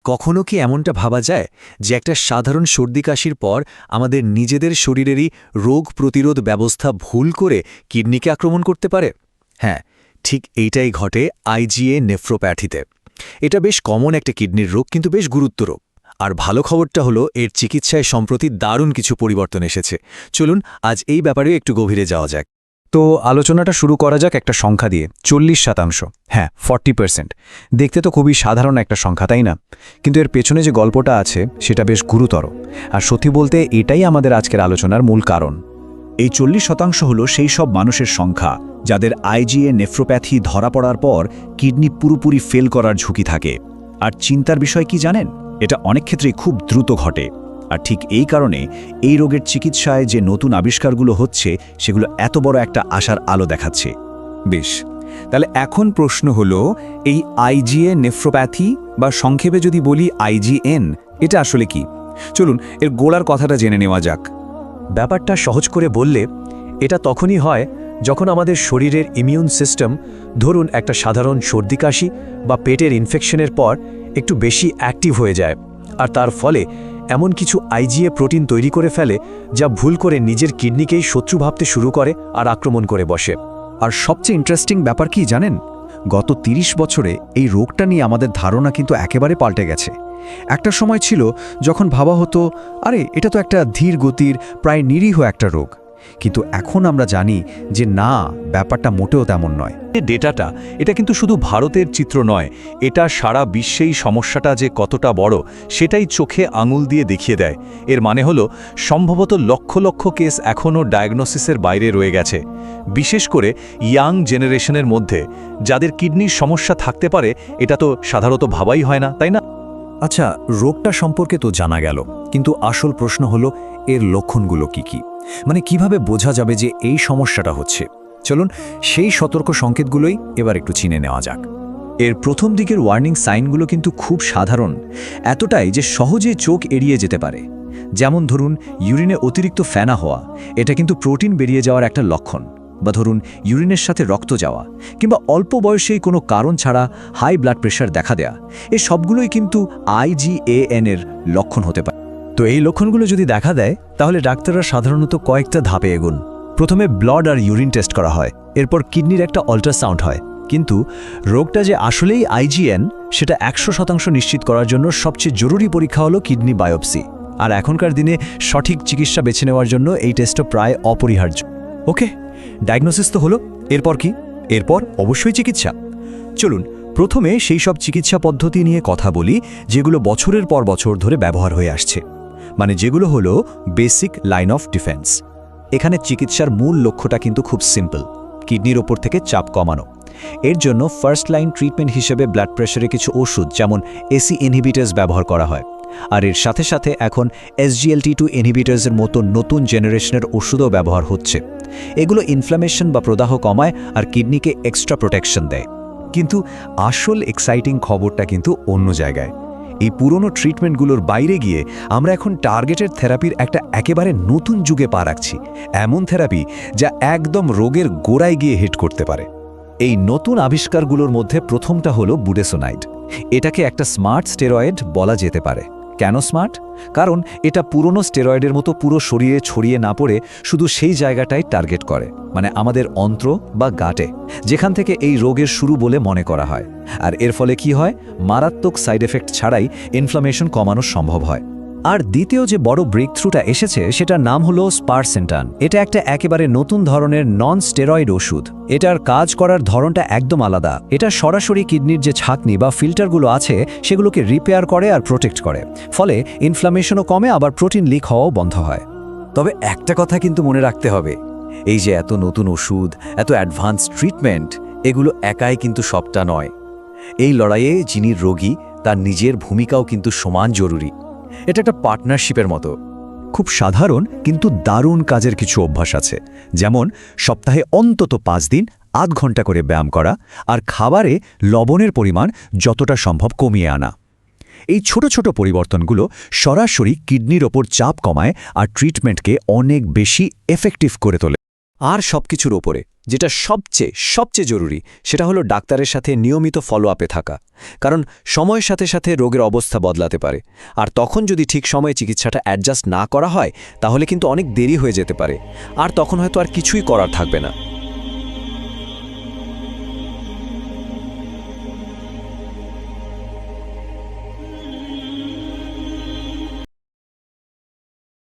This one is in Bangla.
কখনো কি এমনটা ভাবা যায় যে একটা সাধারণ সর্দি কাশির পর আমাদের নিজেদের শরীরেরই রোগ প্রতিরোধ ব্যবস্থা ভুল করে কিডনিকে আক্রমণ করতে পারে? হ্যাঁ, ঠিক এইটাই ঘটে আইজিএ নেফ্রোপ্যাথিতে। এটা বেশ কমন একটা কিডনির রোগ, কিন্তু বেশ গুরুতর। আর ভালো খবরটা হলো এর চিকিৎসায় সম্প্রতি দারুণ কিছু পরিবর্তন এসেছে। চলুন আজ এই ব্যাপারেও একটু গভীরে যাওয়া যাক। তো আলোচনাটা শুরু করা যাক একটা সংখ্যা দিয়ে, 40%। হ্যাঁ, 40%। দেখতে তো খুবই সাধারণ একটা সংখ্যা, তাই না? কিন্তু এর পেছনে যে গল্পটা আছে সেটা বেশ গুরুতর। আর সত্যি বলতে এটাই আমাদের আজকের আলোচনার মূল কারণ। এই 40% হলো সেই সব মানুষের সংখ্যা যাদের আইজিএ নেফ্রোপ্যাথি ধরা পড়ার পর কিডনি পুরোপুরি ফেল করার ঝুঁকি থাকে। আর চিন্তার বিষয় কি জানেন? এটা অনেক ক্ষেত্রেই খুব দ্রুত ঘটে। আর ঠিক এই কারণে এই রোগের চিকিৎসায় যে নতুন আবিষ্কারগুলো হচ্ছে সেগুলো এত বড় একটা আশার আলো দেখাচ্ছে। বেশ, তাহলে এখন প্রশ্ন হলো, এই আইজিএ নেফ্রোপ্যাথি বা সংক্ষেপে যদি বলি আইজিএন, এটা আসলে কি? চলুন এর গোড়ার কথাটা জেনে নেওয়া যাক। ব্যাপারটা সহজ করে বললে, এটা তখনই হয় যখন আমাদের শরীরের ইমিউন সিস্টেম, ধরুন একটা সাধারণ সর্দি কাশি বা পেটের ইনফেকশনের পর একটু বেশি অ্যাক্টিভ হয়ে যায়, আর তার ফলে এমন কিছু আইজিএ প্রোটিন তৈরি করে ফেলে যা ভুল করে নিজের কিডনিকেই শত্রু ভাবতে শুরু করে আর আক্রমণ করে বসে। আর সবচেয়ে ইন্টারেস্টিং ব্যাপার কি জানেন? গত 30 বছরে এই রোগটা নিয়ে আমাদের ধারণা কিন্তু একেবারে পাল্টে গেছে। একটা সময় ছিল যখন ভাবা হতো, আরে এটা তো একটা ধীর গতির প্রায় নিরীহ একটা রোগ। কিন্তু এখন আমরা জানি যে না, ব্যাপারটা মোটেও তেমন নয়। ডেটাটা এটা কিন্তু শুধু ভারতের চিত্র নয়, এটা সারা বিশ্বেই সমস্যাটা যে কতটা বড় সেটাই চোখে আঙুল দিয়ে দেখিয়ে দেয়। এর মানে হলো সম্ভবত লক্ষ লক্ষ কেস এখনও ডায়াগনোসিসের বাইরে রয়ে গেছে, বিশেষ করে ইয়াং জেনারেশনের মধ্যে যাদের কিডনির সমস্যা থাকতে পারে। এটা তো সাধারণত ভাবাই হয় না, তাই না? আচ্ছা, রোগটা সম্পর্কে তো জানা গেল, কিন্তু আসল প্রশ্ন হলো এর লক্ষণগুলো কি কি? মানে কিভাবে বোঝা যাবে যে এই সমস্যাটা হচ্ছে? চলুন সেই সতর্ক সংকেতগুলোই এবার একটু চিনে নেওয়া যাক। এর প্রথম দিকের ওয়ার্নিং সাইনগুলো কিন্তু খুব সাধারণ, এতটাই যে সহজে চোখ এড়িয়ে যেতে পারে। যেমন ধরুন, ইউরিনে অতিরিক্ত ফেনা হওয়া, এটা কিন্তু প্রোটিন বেরিয়ে যাওয়ার একটা লক্ষণ। বা ধরুন ইউরিনের সাথে রক্ত যাওয়া, কিংবা অল্প বয়সেই কোনো কারণ ছাড়া হাই ব্লাড প্রেশার দেখা দেয়া, এই সবগুলোই কিন্তু আইজিএএন এর লক্ষণ হতে পারে। তো এই লক্ষণগুলো যদি দেখা দেয়, তাহলে ডাক্তাররা সাধারণত কয়েকটা ধাপে এগোন। প্রথমে ব্লাড আর ইউরিন টেস্ট করা হয়, এরপর কিডনির একটা আল্ট্রাসাউন্ড হয়। কিন্তু রোগটা যে আসলেই আইজিএন সেটা 100% নিশ্চিত করার জন্য সবচেয়ে জরুরি পরীক্ষা হলো কিডনি বায়োপসি। আর এখনকার দিনে সঠিক চিকিৎসা বেছে নেওয়ার জন্য এই টেস্টটা প্রায় অপরিহার্য। ওকে, ডায়াগনোসিস তো হলো, এরপর কি? এরপর অবশ্যই চিকিৎসা। চলুন প্রথমে সেই সব চিকিৎসা পদ্ধতি নিয়ে কথা বলি যেগুলো বছরের পর বছর ধরে ব্যবহার হয়ে আসছে, মানে যেগুলো হলো বেসিক লাইন অফ ডিফেন্স। এখানে চিকিৎসার মূল লক্ষ্যটা কিন্তু খুব সিম্পল, কিডনির ওপর থেকে চাপ কমানো। এর জন্য ফার্স্ট লাইন ট্রিটমেন্ট হিসেবে ব্লাড প্রেশারে কিছু ওষুধ যেমন এসি ইনহিবিটার্স ব্যবহার করা হয়। আর এর সাথে সাথে এখন SGLT2 ইনহিবিটার্সের মতো নতুন জেনারেশনের ওষুধও ব্যবহার হচ্ছে। এগুলো ইনফ্ল্যামেশন বা প্রদাহ কমায় আর কিডনিকে এক্সট্রা প্রোটেকশন দেয়। কিন্তু আসল এক্সাইটিং খবরটা কিন্তু অন্য জায়গায়। এই পুরনো ট্রিটমেন্টগুলোর বাইরে গিয়ে আমরা এখন টার্গেটেড থেরাপির একটা একেবারে নতুন যুগে পা রাখছি। এমন থেরাপি যা একদম রোগের গোড়ায় গিয়ে হিট করতে পারে। এই নতুন আবিষ্কারগুলোর মধ্যে প্রথমটা হলো বুডেসোনাইড। এটাকে একটা স্মার্ট স্টেরয়েড বলা যেতে পারে। কেন স্মার্ট? কারণ এটা পুরনো স্টেরয়েডের মতো পুরো শরীরে ছড়িয়ে না পড়ে শুধু সেই জায়গাটাই টার্গেট করে, মানে আমাদের অন্ত্র বা গাটে, যেখান থেকে এই রোগের শুরু বলে মনে করা হয়। আর এর ফলে কি হয়? মারাত্মক সাইড এফেক্ট ছাড়াই ইনফ্লামেশন কমানো সম্ভব হয়। আর দ্বিতীয় যে বড় ব্রেকথ্রুটা এসেছে সেটার নাম হলো স্পারসেন্টান। এটা একটা একেবারে নতুন ধরনের নন স্টেরয়েড ওষুধ। এটার কাজ করার ধরনটা একদম আলাদা। এটা সরাসরি কিডনির যে ছাঁকনি বা ফিল্টারগুলো আছে সেগুলোকে রিপেয়ার করে আর প্রোটেক্ট করে। ফলে ইনফ্লামেশনও কমে, আবার প্রোটিন লিক হওয়াও বন্ধ হয়। তবে একটা কথা কিন্তু মনে রাখতে হবে, এই যে এত নতুন ওষুধ, এত অ্যাডভান্স ট্রিটমেন্ট, এগুলো একাই কিন্তু সবটা নয়। এই লড়াইয়ে যিনি রোগী তার নিজের ভূমিকাও কিন্তু সমান জরুরি। এটা একটা পার্টনারশিপের মতো। খুব সাধারণ কিন্তু দারুণ কাজের কিছু অভ্যাস আছে, যেমন সপ্তাহে অন্তত 5 দিন আধ ঘন্টা করে ব্যায়াম করা আর খাবারে লবণের পরিমাণ যতটা সম্ভব কমিয়ে আনা। এই ছোট ছোট পরিবর্তনগুলো সরাসরি কিডনির ওপর চাপ কমায় আর ট্রিটমেন্টকে অনেক বেশি এফেক্টিভ করে তোলে। আর সবকিছুর ওপরে যেটা সবচেয়ে জরুরি সেটা হলো ডাক্তারের সাথে নিয়মিত ফলো আপে থাকা, কারণ সময়ের সাথে সাথে রোগের অবস্থা বদলাতে পারে, আর তখন যদি ঠিক সময়ে চিকিৎসাটা অ্যাডজাস্ট না করা হয় তাহলে কিন্তু অনেক দেরি হয়ে যেতে পারে, আর তখন হয়তো আর কিছুই করার থাকবে না।